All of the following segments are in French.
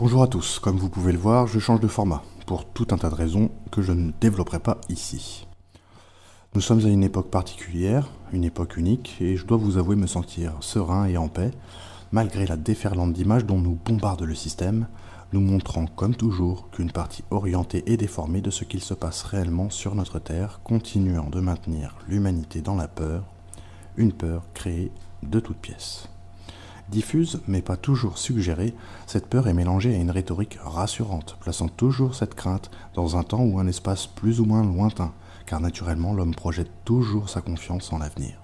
Bonjour à tous, comme vous pouvez le voir, je change de format, pour tout un tas de raisons que je ne développerai pas ici. Nous sommes à une époque particulière, une époque unique, et je dois vous avouer me sentir serein et en paix, malgré la déferlante d'images dont nous bombarde le système, nous montrant comme toujours qu'une partie orientée et déformée de ce qu'il se passe réellement sur notre Terre, continuant de maintenir l'humanité dans la peur, une peur créée de toutes pièces. Diffuse, mais pas toujours suggérée, cette peur est mélangée à une rhétorique rassurante, plaçant toujours cette crainte dans un temps ou un espace plus ou moins lointain, car naturellement l'homme projette toujours sa confiance en l'avenir.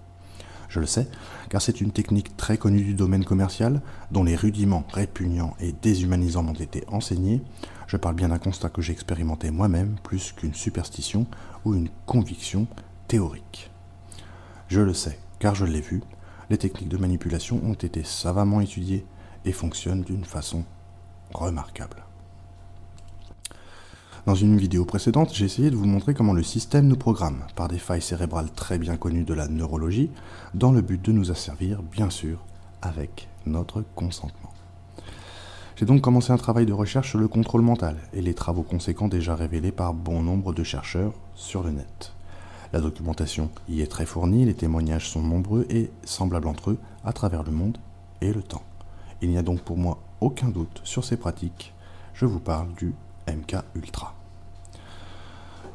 Je le sais, car c'est une technique très connue du domaine commercial, dont les rudiments répugnants et déshumanisants m'ont été enseignés. Je parle bien d'un constat que j'ai expérimenté moi-même, plus qu'une superstition ou une conviction théorique. Je le sais, car je l'ai vu, les techniques de manipulation ont été savamment étudiées et fonctionnent d'une façon remarquable. Dans une vidéo précédente, j'ai essayé de vous montrer comment le système nous programme, par des failles cérébrales très bien connues de la neurologie, dans le but de nous asservir, bien sûr, avec notre consentement. J'ai donc commencé un travail de recherche sur le contrôle mental et les travaux conséquents déjà révélés par bon nombre de chercheurs sur le net. La documentation y est très fournie, les témoignages sont nombreux et semblables entre eux à travers le monde et le temps. Il n'y a donc pour moi aucun doute sur ces pratiques. Je vous parle du MK Ultra.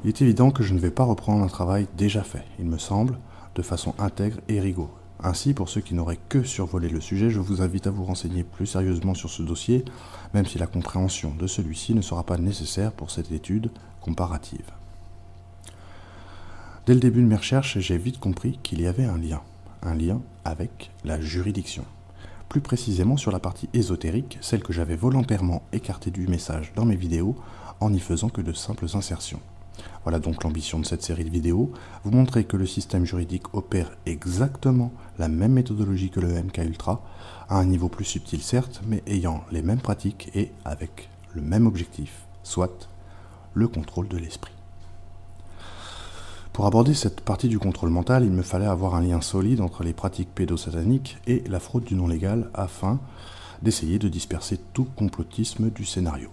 Il est évident que je ne vais pas reprendre un travail déjà fait, il me semble, de façon intègre et rigoureuse. Ainsi, pour ceux qui n'auraient que survolé le sujet, je vous invite à vous renseigner plus sérieusement sur ce dossier, même si la compréhension de celui-ci ne sera pas nécessaire pour cette étude comparative. Dès le début de mes recherches, j'ai vite compris qu'il y avait un lien avec la juridiction. Plus précisément sur la partie ésotérique, celle que j'avais volontairement écartée du message dans mes vidéos en n'y faisant que de simples insertions. Voilà donc l'ambition de cette série de vidéos, vous montrer que le système juridique opère exactement la même méthodologie que le MK Ultra, à un niveau plus subtil certes, mais ayant les mêmes pratiques et avec le même objectif, soit le contrôle de l'esprit. Pour aborder cette partie du contrôle mental, il me fallait avoir un lien solide entre les pratiques pédosataniques et la fraude du non légal afin d'essayer de disperser tout complotisme du scénario.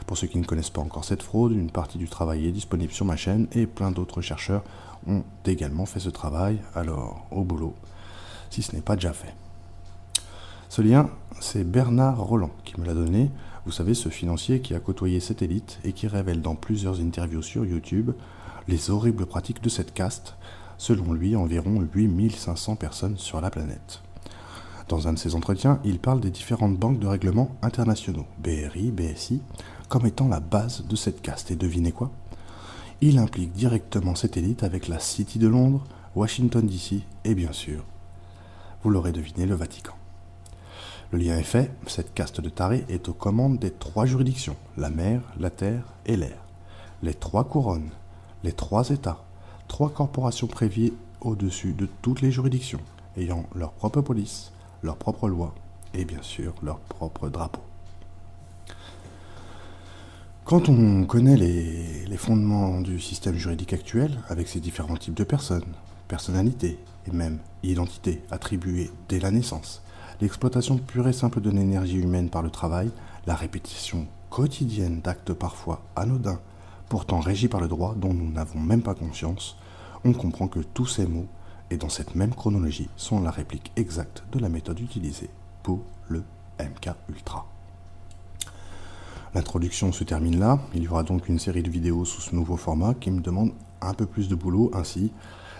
Pour ceux qui ne connaissent pas encore cette fraude, une partie du travail est disponible sur ma chaîne et plein d'autres chercheurs ont également fait ce travail, alors au boulot, si ce n'est pas déjà fait. Ce lien, c'est Bernard Roland qui me l'a donné, vous savez, ce financier qui a côtoyé cette élite et qui révèle dans plusieurs interviews sur YouTube les horribles pratiques de cette caste, selon lui environ 8500 personnes sur la planète. Dans un de ses entretiens, il parle des différentes banques de règlement internationaux, BRI, BSI, comme étant la base de cette caste. Et devinez quoi ? Il implique directement cette élite avec la City de Londres, Washington DC et bien sûr, vous l'aurez deviné, le Vatican. Le lien est fait, cette caste de tarés est aux commandes des 3 juridictions, la mer, la terre et l'air. Les 3 couronnes, les 3 États, 3 corporations privées au-dessus de toutes les juridictions, ayant leur propre police, leur propre loi et bien sûr leur propre drapeau. Quand on connaît les fondements du système juridique actuel, avec ses différents types de personnes, personnalités et même identités attribuées dès la naissance, l'exploitation pure et simple de l'énergie humaine par le travail, la répétition quotidienne d'actes parfois anodins, pourtant régis par le droit dont nous n'avons même pas conscience, on comprend que tous ces mots, et dans cette même chronologie, sont la réplique exacte de la méthode utilisée pour le MK Ultra. L'introduction se termine là, il y aura donc une série de vidéos sous ce nouveau format qui me demande un peu plus de boulot, ainsi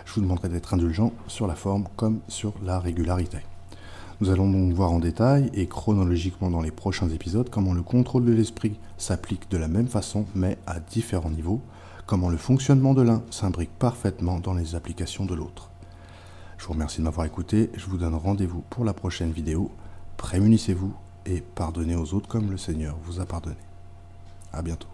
je vous demanderai d'être indulgent sur la forme comme sur la régularité. Nous allons donc voir en détail et chronologiquement dans les prochains épisodes comment le contrôle de l'esprit s'applique de la même façon mais à différents niveaux, comment le fonctionnement de l'un s'imbrique parfaitement dans les applications de l'autre. Je vous remercie de m'avoir écouté, je vous donne rendez-vous pour la prochaine vidéo. Prémunissez-vous et pardonnez aux autres comme le Seigneur vous a pardonné. À bientôt.